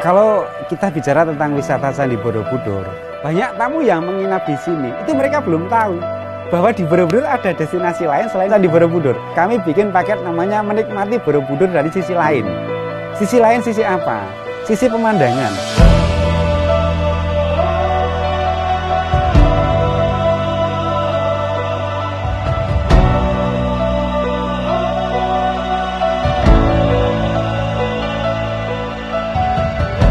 Kalau kita bicara tentang wisata Candi Borobudur, banyak tamu yang menginap di sini. Itu mereka belum tahu bahwa di Borobudur ada destinasi lain selain Candi Borobudur. Kami bikin paket namanya menikmati Borobudur dari sisi lain. Sisi lain sisi apa? Sisi pemandangan.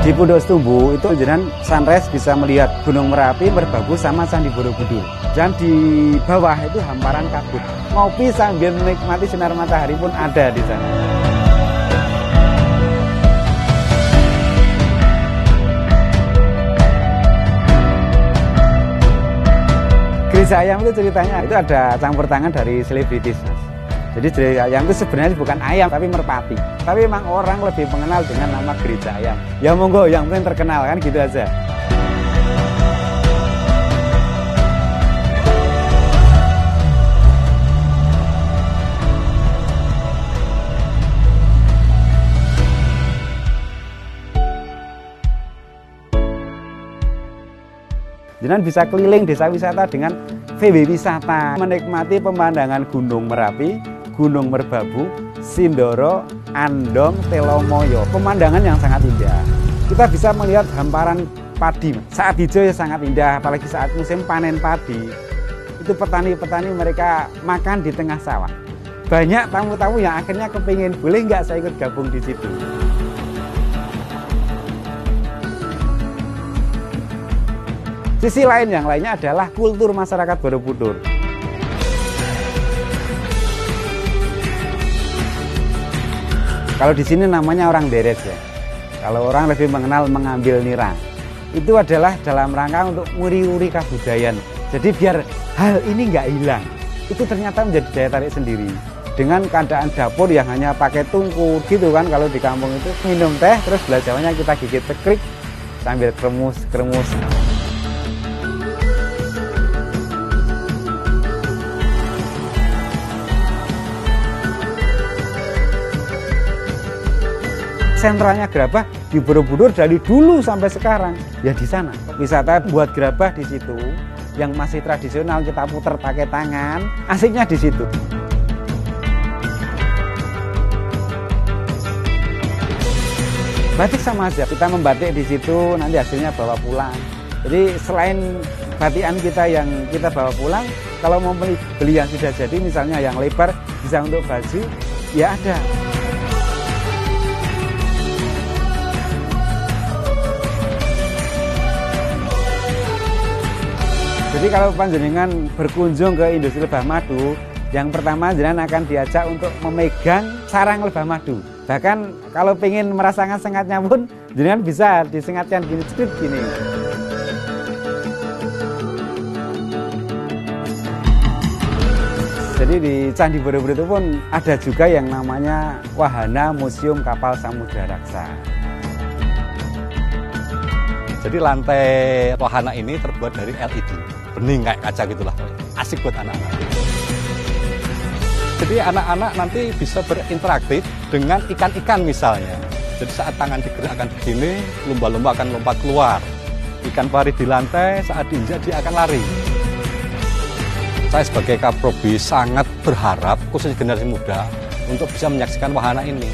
Di Pondok Setumbu itu jenengan sunrise bisa melihat Gunung Merapi, Merbabu sama Candi Borobudur. Dan di bawah itu hamparan kabut. Ngopi sambil menikmati sinar matahari pun ada di sana. Gereja Ayam itu ceritanya itu ada campur tangan dari selebritis, Mas. Jadi Gereja Ayam itu sebenarnya bukan ayam tapi merpati. Tapi memang orang lebih mengenal dengan nama Gereja Ayam. Ya monggo yang penting terkenal kan gitu aja. Jangan bisa keliling desa wisata dengan VW Wisata, menikmati pemandangan Gunung Merapi, Gunung Merbabu, Sindoro, Andong, Telomoyo. Pemandangan yang sangat indah. Kita bisa melihat hamparan padi. Saat hijau ya sangat indah, apalagi saat musim panen padi. Itu petani-petani mereka makan di tengah sawah. Banyak tamu-tamu yang akhirnya kepingin, boleh nggak saya ikut gabung di situ? Sisi lain yang lainnya adalah kultur masyarakat Borobudur. Kalau di sini namanya orang deres ya. Kalau orang lebih mengenal mengambil nira. Itu adalah dalam rangka untuk nguri-nguri kebudayaan. Jadi biar hal ini nggak hilang. Itu ternyata menjadi daya tarik sendiri. Dengan keadaan dapur yang hanya pakai tungku gitu kan. Kalau di kampung itu minum teh terus belajarnya kita gigit tekrik sambil kremus-kremus. Sentralnya gerabah di Borobudur dari dulu sampai sekarang ya di sana. Wisata buat gerabah di situ yang masih tradisional kita putar pakai tangan, asiknya di situ. Batik sama aja, kita membatik di situ nanti hasilnya bawa pulang. Jadi selain batikan kita yang kita bawa pulang, kalau mau beli yang sudah jadi misalnya yang lebar bisa untuk baju, ya ada. Jadi kalau panjenengan berkunjung ke industri lebah madu, yang pertama jenengan akan diajak untuk memegang sarang lebah madu. Bahkan kalau pengen merasakan sengatnya pun, jenengan bisa disengatkan gini, cedit gini. Jadi di Candi Borobudur itu pun ada juga yang namanya Wahana Museum Kapal Samudra Raksa. Jadi lantai wahana ini terbuat dari LED, bening kayak kaca gitulah, asik buat anak-anak. Jadi anak-anak nanti bisa berinteraksi dengan ikan-ikan misalnya. Jadi saat tangan digerakkan begini, lumba-lumba akan lompat keluar. Ikan pari di lantai, saat diinjak dia akan lari. Saya sebagai Kaprobi sangat berharap, khususnya generasi muda, untuk bisa menyaksikan wahana ini.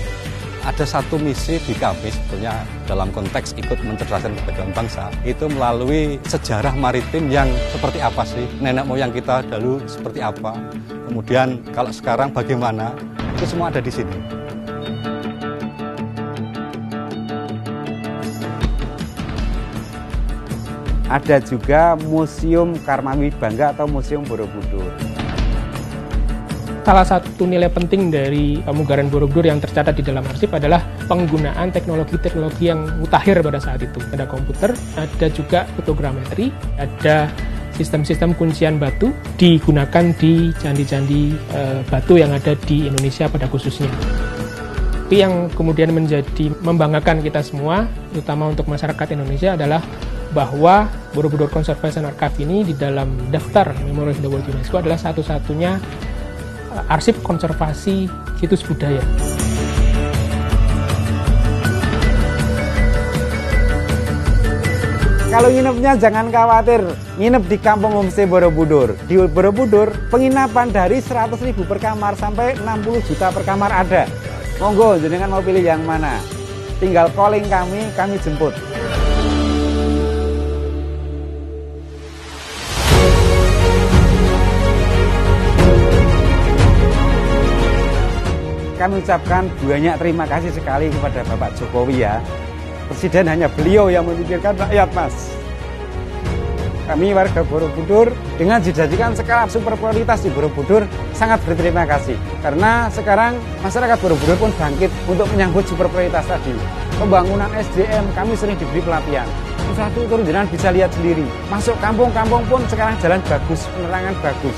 Ada satu misi di kami sebetulnya dalam konteks ikut mencerdaskan kehidupan bangsa itu melalui sejarah maritim yang seperti apa sih, nenek moyang kita dahulu seperti apa, kemudian kalau sekarang bagaimana, itu semua ada di sini. Ada juga Museum Karmawi Bangga atau Museum Borobudur. Salah satu nilai penting dari pemugaran Borobudur yang tercatat di dalam arsip adalah penggunaan teknologi-teknologi yang mutakhir pada saat itu. Ada komputer, ada juga fotogrametri, ada sistem-sistem kuncian batu digunakan di candi-candi batu yang ada di Indonesia pada khususnya. Tapi yang kemudian menjadi membanggakan kita semua, terutama untuk masyarakat Indonesia adalah bahwa Borobudur Conservation Archive ini di dalam daftar Memory of the World UNESCO adalah satu-satunya arsip konservasi situs budaya. Kalau nginepnya jangan khawatir, nginep di Kampung Homestay Borobudur. Di Borobudur, penginapan dari 100.000 per kamar sampai 60 juta per kamar ada. Monggo, jenengan mau pilih yang mana? Tinggal calling kami jemput. Kami ucapkan banyak terima kasih sekali kepada Bapak Jokowi ya. Presiden hanya beliau yang memikirkan rakyat, Mas. Kami warga Borobudur dengan dijanjikan skala super prioritas di Borobudur sangat berterima kasih. Karena sekarang masyarakat Borobudur pun bangkit untuk menyambut super prioritas tadi. Pembangunan SDM kami sering diberi pelatihan. Infrastruktur jenengan bisa lihat sendiri. Masuk kampung-kampung pun sekarang jalan bagus, penerangan bagus.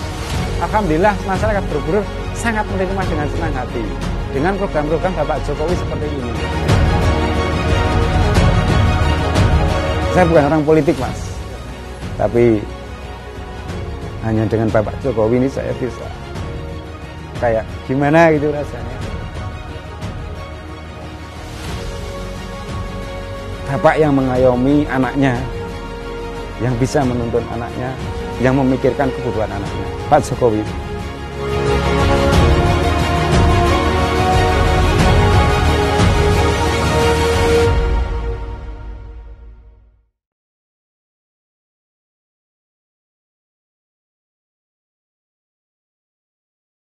Alhamdulillah masyarakat Borobudur sangat menerima dengan senang hati dengan program-program Bapak Jokowi seperti ini. Saya bukan orang politik, Mas, tapi hanya dengan Bapak Jokowi ini saya bisa kayak gimana gitu rasanya. Bapak yang mengayomi anaknya, yang bisa menuntun anaknya, yang memikirkan kebutuhan anaknya, Pak Jokowi.